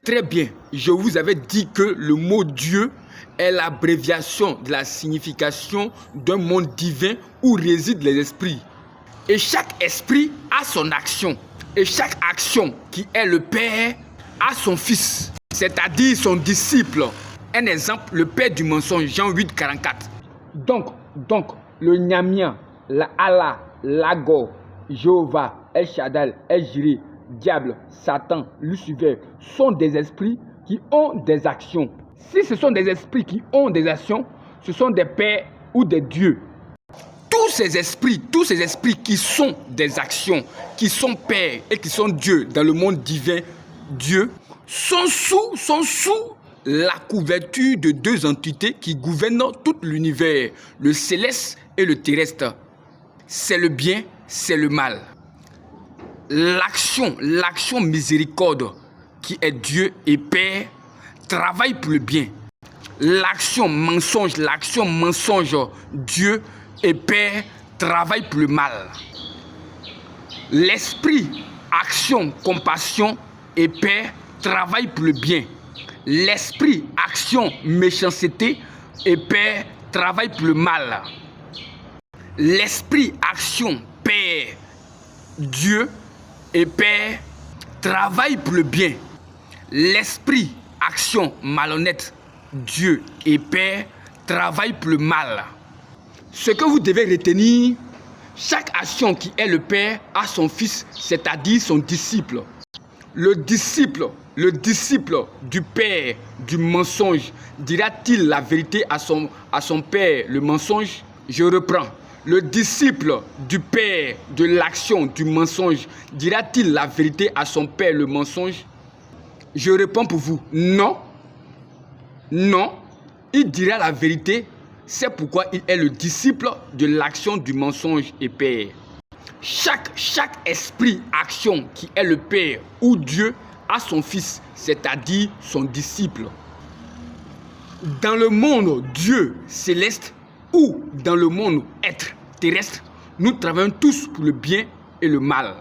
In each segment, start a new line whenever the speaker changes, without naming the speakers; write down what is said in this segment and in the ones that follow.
Très bien, je vous avais dit que le mot Dieu est l'abréviation de la signification d'un monde divin où résident les esprits. Et chaque esprit a son action. Et chaque action qui est le Père a son Fils, c'est-à-dire son disciple. Un exemple, le père du mensonge, Jean 8, 44. Donc, le Nyamia, la Allah, l'Ago, Jéhovah, El Shaddai, El Jireh, Diable, Satan, Lucifer sont des esprits qui ont des actions. Si ce sont des esprits qui ont des actions, ce sont des pères ou des dieux. Tous ces esprits qui sont des actions, qui sont pères et qui sont dieux dans le monde divin, Dieu, sont sous la couverture de deux entités qui gouvernent tout l'univers, le céleste et le terrestre. C'est le bien, c'est le mal. L'action miséricorde qui est Dieu et Père travaille pour le bien. L'action mensonge Dieu et Père travaille pour le mal. L'esprit, action, compassion et Père travaille pour le bien. L'esprit, action, méchanceté et Père travaille pour le mal. L'esprit, action, Père, Dieu et Père travaille pour le bien. L'esprit, action malhonnête, Dieu et Père travaille pour le mal. Ce que vous devez retenir, chaque action qui est le Père a son Fils, c'est-à-dire son disciple. Le disciple du Père du mensonge dira-t-il la vérité à son Père, le mensonge? Je reprends. Le disciple du Père de l'action du mensonge dira-t-il la vérité à son Père, le mensonge? Je réponds pour vous, non. Non, il dira la vérité, c'est pourquoi il est le disciple de l'action du mensonge et Père. Chaque esprit, action qui est le Père ou Dieu a son Fils, c'est-à-dire son disciple. Dans le monde Dieu céleste ou dans le monde être terrestre, nous travaillons tous pour le bien et le mal.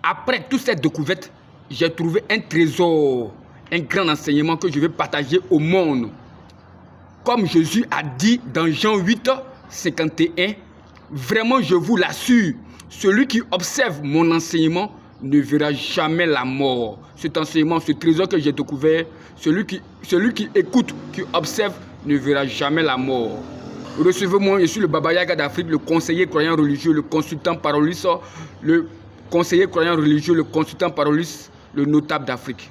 Après toute cette découverte, j'ai trouvé un trésor, un grand enseignement que je vais partager au monde. Comme Jésus a dit dans Jean 8, 51, vraiment je vous l'assure, celui qui observe mon enseignement ne verra jamais la mort. Cet enseignement, ce trésor que j'ai découvert, celui qui écoute, qui observe, ne verra jamais la mort. Recevez-moi, je suis le Baba Yaga d'Afrique, le conseiller croyant religieux, le consultant paroliste, le notable d'Afrique.